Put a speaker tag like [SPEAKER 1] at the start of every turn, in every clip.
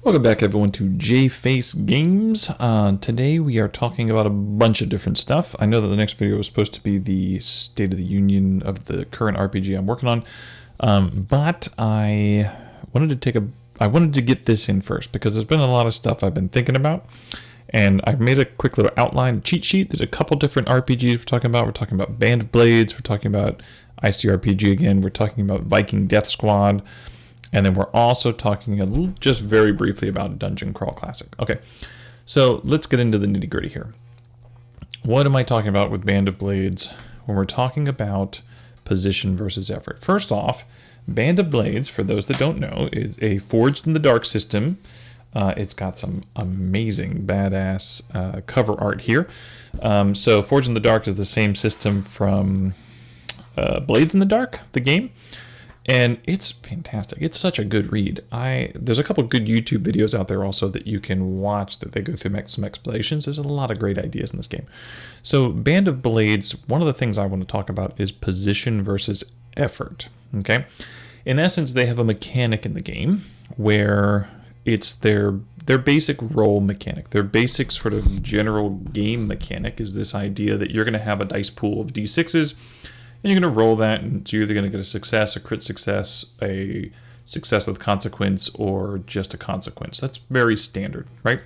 [SPEAKER 1] Welcome back, everyone, to Jface Games. Today we are talking about a bunch of different stuff. I know that the next video was supposed to be the State of the Union of the current RPG I'm working on, but I wanted to get this in first because there's been a lot of stuff I've been thinking about, and I've made a quick little outline cheat sheet. There's a couple different RPGs we're talking about. We're talking about Band of Blades. We're talking about ICRPG again. We're talking about Viking Death Squad. And then we're also talking just very briefly about Dungeon Crawl Classic. Okay, so let's get into the nitty gritty here. What am I talking about with Band of Blades when we're talking about position versus effort? First off, Band of Blades, for those that don't know, is a Forged in the Dark system. It's got some amazing, badass cover art here. So Forged in the Dark is the same system from Blades in the Dark, the game. And it's fantastic. It's such a good read. There's a couple good YouTube videos out there also that you can watch that they go through some explanations. There's a lot of great ideas in this game. So Band of Blades, one of the things I want to talk about is position versus effort. Okay, in essence, they have a mechanic in the game where it's their basic role mechanic. Their basic sort of general game mechanic is this idea that you're going to have a dice pool of D6s. And you're going to roll that, and you're either going to get a success, a crit success, a success with consequence, or just a consequence. That's very standard, right?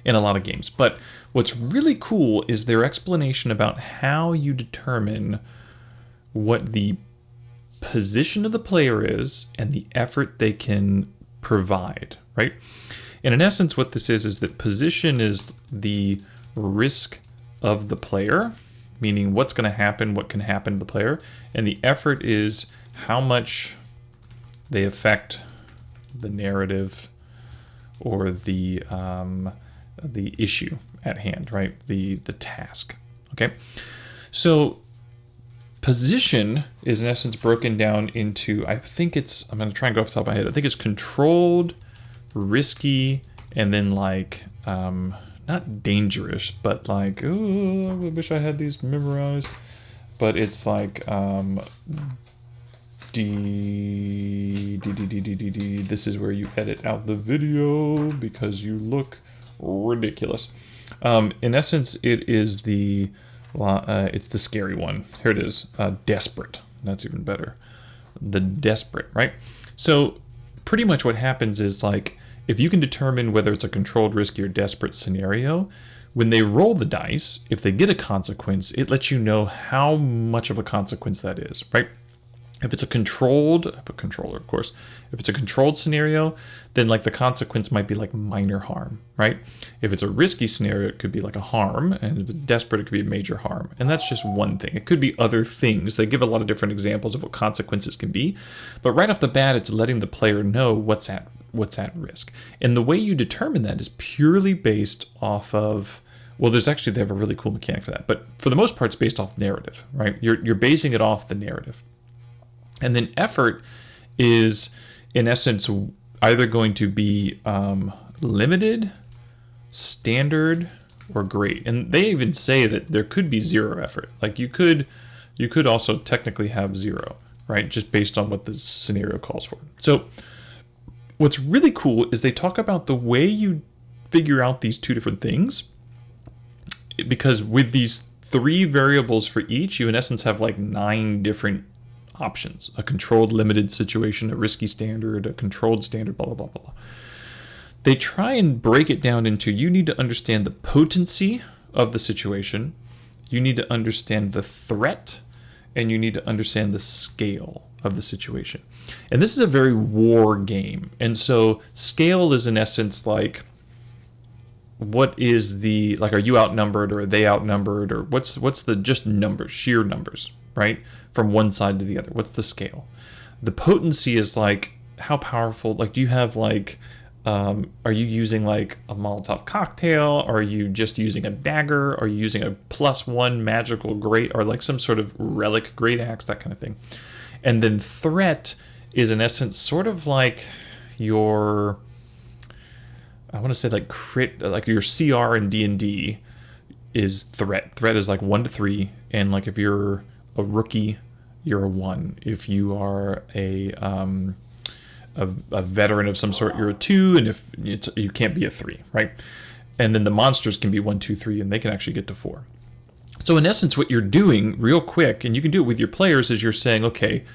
[SPEAKER 1] In a lot of games. But what's really cool is their explanation about how you determine what the position of the player is and the effort they can provide, right? And in essence, what this is that position is the risk of the player, meaning what's going to happen, what can happen to the player, and the effort is how much they affect the narrative or the issue at hand, right? The task. Okay, so position is in essence broken down into, I'm going to try and go off the top of my head. I think it's controlled, risky, and then like not dangerous, but like, oh, I wish I had these memorized. But it's like this is where you edit out the video because you look ridiculous. In essence, it is it's the scary one. Here it is, desperate. That's even better. The desperate, right? So pretty much what happens is like, if you can determine whether it's a controlled, risky, or desperate scenario, when they roll the dice, if they get a consequence, it lets you know how much of a consequence that is, right? If it's a controlled scenario, then like the consequence might be like minor harm, right? If it's a risky scenario, it could be like a harm, and if it's desperate, it could be a major harm. And that's just one thing. It could be other things. They give a lot of different examples of what consequences can be, but right off the bat, it's letting the player know what's at risk. And the way you determine that is purely based off of, well, they have a really cool mechanic for that, but for the most part, it's based off narrative, right? You're basing it off the narrative. And then effort is, in essence, either going to be limited, standard, or great. And they even say that there could be zero effort. Like you could also technically have zero, right? Just based on what the scenario calls for. So what's really cool is they talk about the way you figure out these two different things, because with these three variables for each, you in essence have like 9 different options: a controlled limited situation, a risky standard, a controlled standard, blah, blah, blah, blah, blah. They try and break it down into, you need to understand the potency of the situation, you need to understand the threat, and you need to understand the scale of the situation. And this is a very war game. And so scale is in essence like, what is the, like, are you outnumbered or are they outnumbered, or what's the just numbers, sheer numbers, right? From one side to the other. What's the scale? The potency is like, how powerful, like, do you have like, are you using like a Molotov cocktail? Are you just using a dagger? Are you using a +1 magical great, or like some sort of relic great axe, that kind of thing? And then threat is in essence sort of like your, I want to say like crit, like your CR in D&D is threat. Threat is like 1 to 3, and like if you're a rookie, you're a 1. If you are a a veteran of some sort, you're a 2, and if you can't be a 3, right? And then the monsters can be 1, 2, 3, and they can actually get to 4. So in essence, what you're doing real quick, and you can do it with your players, is you're saying, okay,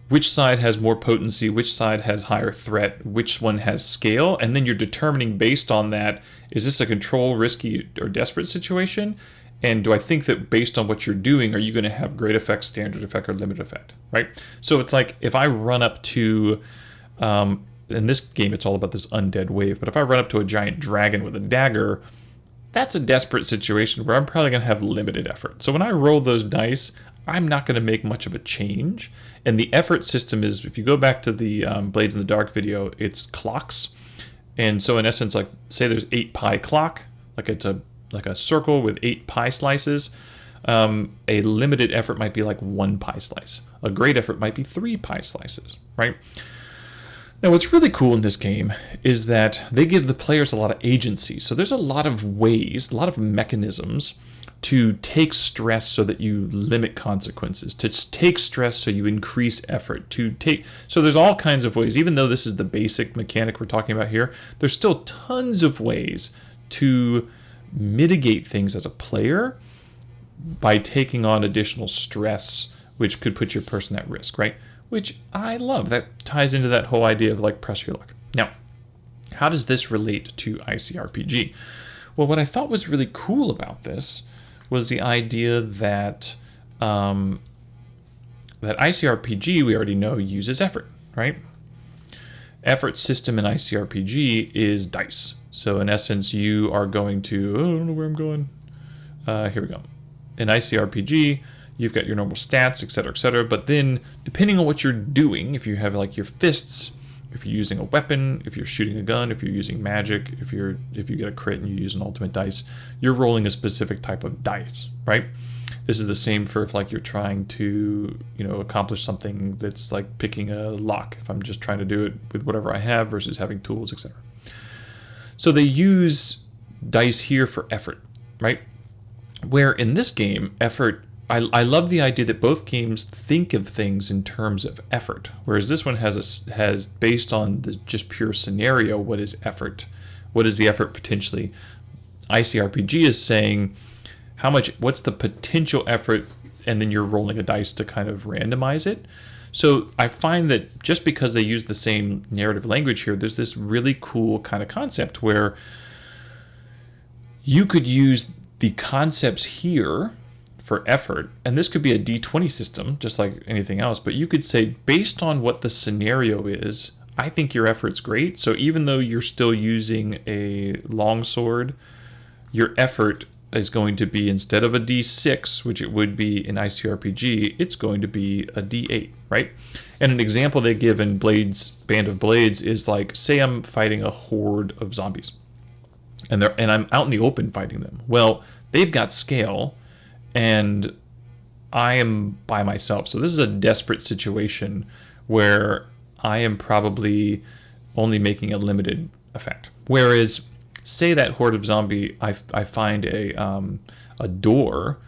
[SPEAKER 1] which side has more potency, which side has higher threat, which one has scale, and then you're determining based on that, is this a control, risky, or desperate situation? And do I think that based on what you're doing, are you going to have great effect, standard effect, or limited effect, right? So it's like if I run up to, in this game it's all about this undead wave, but if I run up to a giant dragon with a dagger, that's a desperate situation where I'm probably going to have limited effort. So when I roll those dice, I'm not going to make much of a change. And the effort system is, if you go back to the Blades in the Dark video, it's clocks. And so in essence, like say there's 8 pie clock, like it's like a circle with 8 pie slices. A limited effort might be like 1 pie slice. A great effort might be 3 pie slices, right? Now, what's really cool in this game is that they give the players a lot of agency. So there's a lot of ways, a lot of mechanisms to take stress so that you limit consequences, to take stress so you increase effort, so there's all kinds of ways. Even though this is the basic mechanic we're talking about here, there's still tons of ways to mitigate things as a player by taking on additional stress, which could put your person at risk, right? Which I love. That ties into that whole idea of like press your luck. Now, how does this relate to ICRPG? Well, what I thought was really cool about this was the idea that that ICRPG, we already know, uses effort, right? Effort system in ICRPG is dice. So in essence, you are going to, I don't know where I'm going. Here we go. In ICRPG, you've got your normal stats, etc., but then depending on what you're doing, if you have like your fists, if you're using a weapon, if you're shooting a gun, if you're using magic, if you get a crit and you use an ultimate dice, you're rolling a specific type of dice, right? This is the same for if like you're trying to, accomplish something that's like picking a lock. If I'm just trying to do it with whatever I have versus having tools, etc. So they use dice here for effort, right? Where in this game, effort, I love the idea that both games think of things in terms of effort, whereas this one has based on the just pure scenario, what is effort? What is the effort potentially? ICRPG is saying what's the potential effort, and then you're rolling a dice to kind of randomize it. So I find that just because they use the same narrative language here, there's this really cool kind of concept where you could use the concepts here for effort, and this could be a D20 system, just like anything else, but you could say, based on what the scenario is, I think your effort's great, so even though you're still using a longsword, your effort is going to be, instead of a D6, which it would be in ICRPG, it's going to be a D8, right? And an example they give in Band of Blades is like, say I'm fighting a horde of zombies, and I'm out in the open fighting them. Well, they've got scale, and I am by myself. So this is a desperate situation where I am probably only making a limited effect. Whereas, say that horde of zombie, I find a door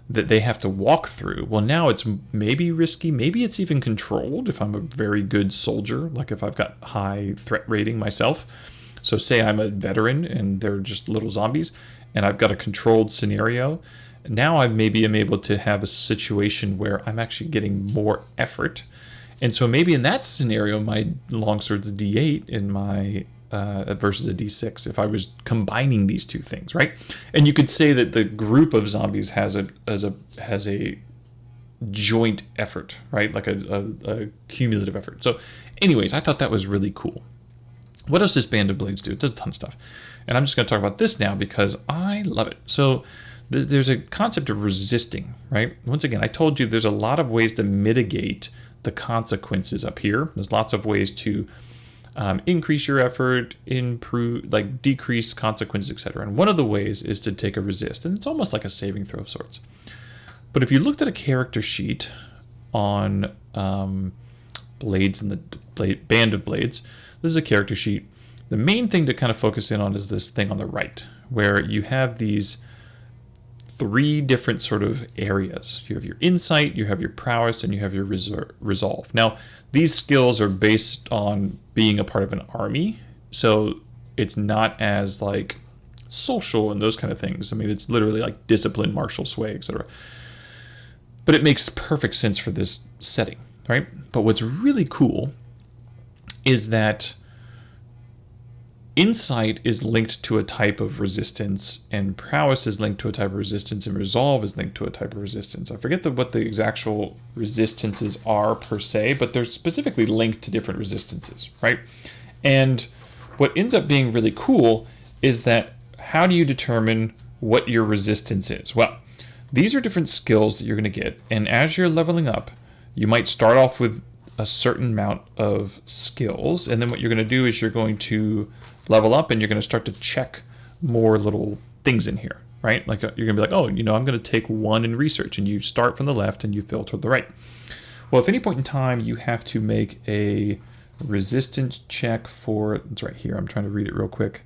[SPEAKER 1] that they have to walk through. Well, now it's maybe risky, maybe it's even controlled if I'm a very good soldier, like if I've got high threat rating myself. So say I'm a veteran and they're just little zombies, and I've got a controlled scenario. Now I maybe am able to have a situation where I'm actually getting more effort. And so maybe in that scenario, my longsword's a D8 in my versus a D6 if I was combining these two things, right? And you could say that the group of zombies has a joint effort, right? Like a cumulative effort. So anyways, I thought that was really cool. What else does Band of Blades do? It does a ton of stuff. And I'm just going to talk about this now because I love it. So there's a concept of resisting, right? Once again, I told you there's a lot of ways to mitigate the consequences up here. There's lots of ways to increase your effort, improve, like decrease consequences, etc. And one of the ways is to take a resist, and it's almost like a saving throw of sorts. But if you looked at a character sheet on Blades and the Band of Blades, this is a character sheet. The main thing to kind of focus in on is this thing on the right, where you have these three different sort of areas. You have your insight, you have your prowess, and you have your resolve. Now, these skills are based on being a part of an army, so it's not as like social and those kind of things. I mean, it's literally like discipline, martial sway, etc. But it makes perfect sense for this setting, right? But what's really cool is that insight is linked to a type of resistance, and prowess is linked to a type of resistance, and resolve is linked to a type of resistance. I forget what the actual resistances are per se, but they're specifically linked to different resistances, right? And what ends up being really cool is that how do you determine what your resistance is? Well, these are different skills that you're going to get, and as you're leveling up, you might start off with a certain amount of skills, and then what you're going to do is you're going to level up and you're going to start to check more little things in here, right? Like you're going to be like, oh, I'm going to take one in research, and you start from the left and you filter to the right. Well, if any point in time you have to make a resistance check for, it's right here, I'm trying to read it real quick.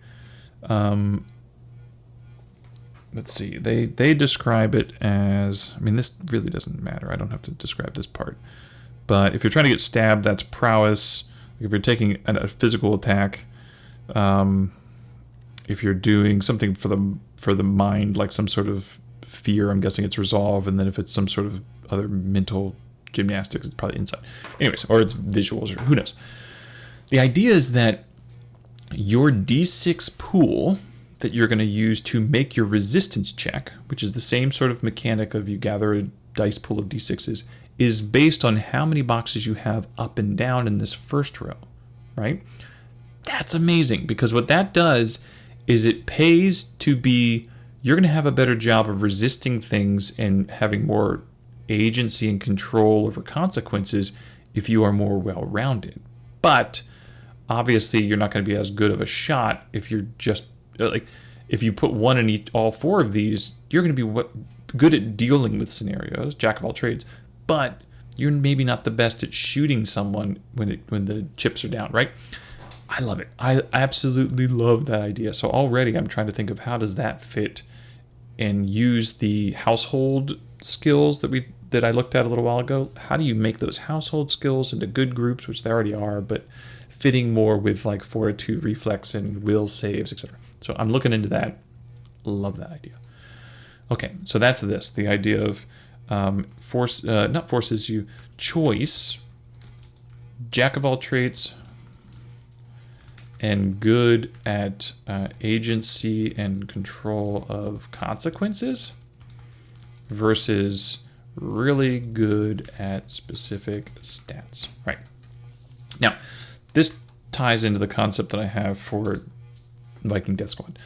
[SPEAKER 1] Let's see, they describe it as, I mean, this really doesn't matter. I don't have to describe this part. But if you're trying to get stabbed, that's prowess. If you're taking a physical attack, if you're doing something for the mind, like some sort of fear, I'm guessing it's resolve. And then if it's some sort of other mental gymnastics, it's probably insight. Anyways, or it's visuals, or who knows. The idea is that your D6 pool that you're going to use to make your resistance check, which is the same sort of mechanic of you gather a dice pool of D6s, is based on how many boxes you have up and down in this first row, right? That's amazing, because what that does is it pays to be, you're going to have a better job of resisting things and having more agency and control over consequences if you are more well-rounded. But obviously you're not going to be as good of a shot if you're just like, if you put one in all four of these, you're going to be good at dealing with scenarios, jack of all trades, but you're maybe not the best at shooting someone when the chips are down, right? I love it. I absolutely love that idea. So already I'm trying to think of how does that fit and use the household skills that I looked at a little while ago. How do you make those household skills into good groups, which they already are, but fitting more with like fortitude, reflex, and will saves, etc. So I'm looking into that. Love that idea. Okay, so that's this. The idea of not forces you, choice, jack of all traits, and good at agency and control of consequences versus really good at specific stats. Right. Now, this ties into the concept that I have for Viking Death Squad.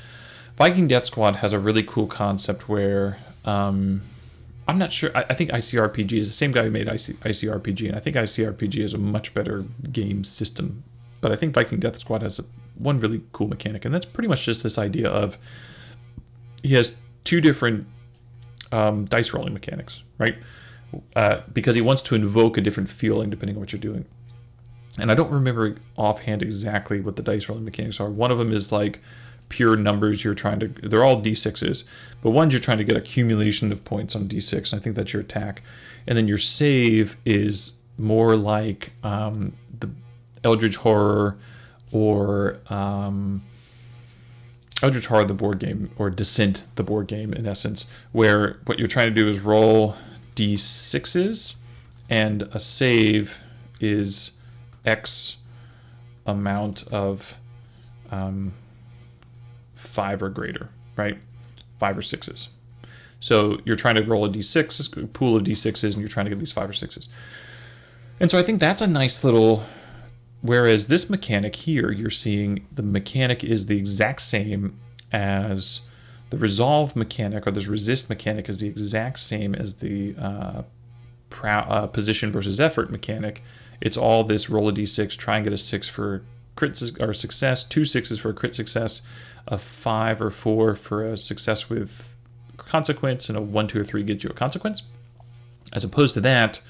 [SPEAKER 1] Viking Death Squad has a really cool concept where I'm not sure. I think ICRPG is the same guy who made ICRPG, and I think ICRPG is a much better game system. But I think Viking Death Squad has one really cool mechanic, and that's pretty much just this idea of he has two different dice rolling mechanics, right? Because he wants to invoke a different feeling depending on what you're doing. And I don't remember offhand exactly what the dice rolling mechanics are. One of them is like pure numbers they're all D6s, but one's you're trying to get accumulation of points on D6, and I think that's your attack. And then your save is more like the Eldritch Horror or Eldritch Horror the board game, or Descent the board game in essence, where what you're trying to do is roll D6s, and a save is X amount of 5 or greater, right? 5 or 6s. So you're trying to roll a D6, a pool of D6s, and you're trying to get these 5 or 6s. And so I think that's a nice little, whereas this mechanic here, you're seeing the mechanic is the exact same as the resolve mechanic, or this resist mechanic is the exact same as the position versus effort mechanic. It's all this roll a d6, try and get a 6 for crit or success, 2 6s for a crit success, a 5 or 4 for a success with consequence, and a 1, 2, or 3 gets you a consequence. As opposed to that,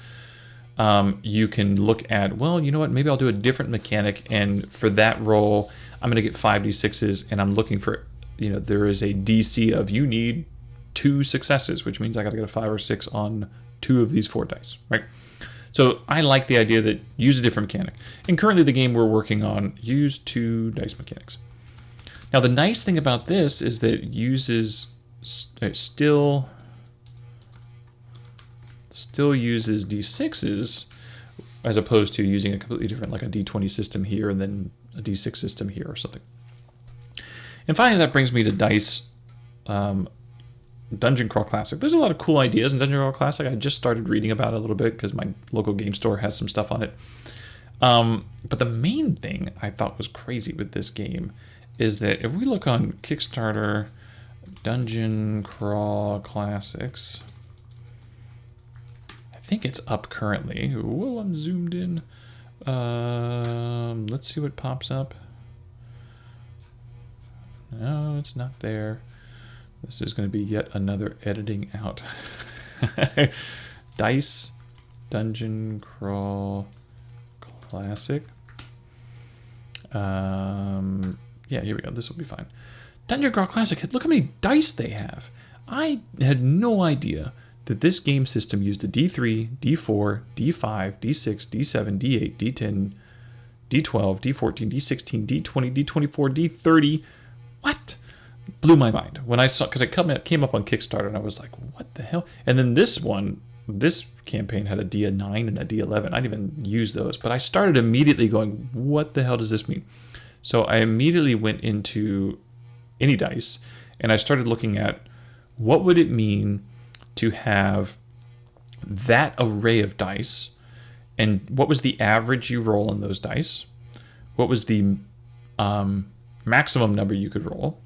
[SPEAKER 1] you can look at, well, you know what, maybe I'll do a different mechanic, and for that roll, I'm going to get 5d6s, and I'm looking for, there is a DC of you need 2 successes, which means I got to get a 5 or 6 on 2 of these 4 dice, right? So I like the idea that use a different mechanic. And currently the game we're working on use 2 dice mechanics. Now the nice thing about this is that it uses still uses d6s as opposed to using a completely different, like a d20 system here and then a d6 system here or something. And finally, that brings me to dice. Dungeon Crawl Classic. There's a lot of cool ideas in Dungeon Crawl Classic. I just started reading about it a little bit because my local game store has some stuff on it. But the main thing I thought was crazy with this game is that if we look on Kickstarter, Dungeon Crawl Classics, I think it's up currently. Whoa, I'm zoomed in. Let's see what pops up. No, it's not there. This is going to be yet another editing out. Dice Dungeon Crawl Classic. Yeah, here we go. This will be fine. Dungeon Crawl Classic. Look how many dice they have. I had no idea that this game system used a D3, D4, D5, D6, D7, D8, D10, D12, D14, D16, D20, D24, D30. What? Blew my mind when I saw, because it came up on Kickstarter and I was like, what the hell? And then this campaign had a D9 and a D11. I didn't even use those, but I started immediately going, what the hell does this mean? So I immediately went into Any Dice and I started looking at what would it mean to have that array of dice, and what was the average you roll on those dice? What was the maximum number you could roll?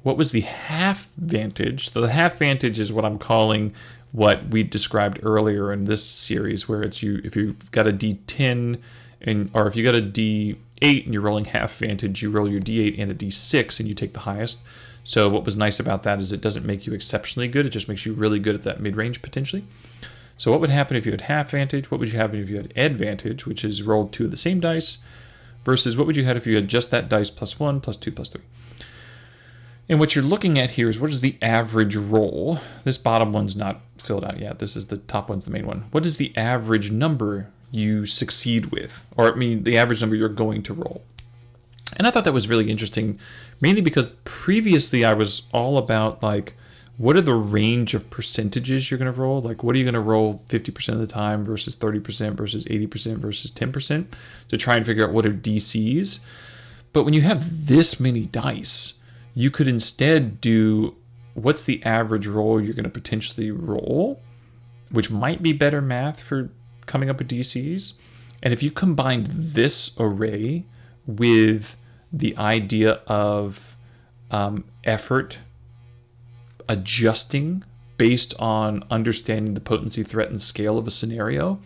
[SPEAKER 1] What was the half vantage? So the half vantage is what I'm calling what we described earlier in this series, where it's if you've got a D10 or if you got a D8 and you're rolling half vantage, you roll your D8 and a D6 and you take the highest. So what was nice about that is it doesn't make you exceptionally good. It just makes you really good at that mid-range potentially. So what would happen if you had half vantage? What would you have if you had advantage, which is rolled 2 of the same dice, versus what would you have if you had just that dice plus 1, plus 2, plus 3? And what you're looking at here is what is the average roll. This bottom one's not filled out yet. This is the top one's the main one. What is the average number you succeed with? Or I mean, the average number you're going to roll. And I thought that was really interesting, mainly because previously I was all about like, what are the range of percentages you're going to roll? Like, what are you going to roll 50% of the time versus 30% versus 80% versus 10% to try and figure out what are DCs. But when you have this many dice, you could instead do what's the average roll you're going to potentially roll, which might be better math for coming up with DCs. And if you combine this array with the idea of effort adjusting based on understanding the potency, threat, and scale of a scenario,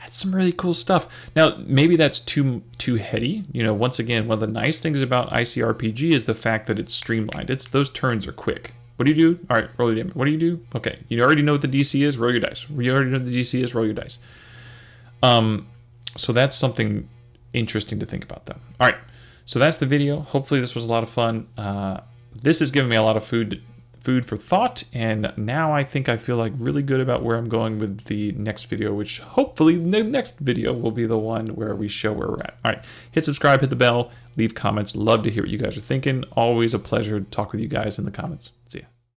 [SPEAKER 1] that's some really cool stuff. Now, maybe that's too heady. You know, once again, one of the nice things about ICRPG is the fact that it's streamlined. Those turns are quick. What do you do? All right, roll your damage. What do you do? Okay, you already know what the DC is. Roll your dice. You already know what the DC is. Roll your dice. So that's something interesting to think about, though. All right, so that's the video. Hopefully, this was a lot of fun. This has given me a lot of food for thought, and now I think I feel like really good about where I'm going with the next video, which hopefully the next video will be the one where we show where we're at. All right, hit subscribe, hit the bell, leave comments. Love to hear what you guys are thinking. Always a pleasure to talk with you guys in the comments. See ya.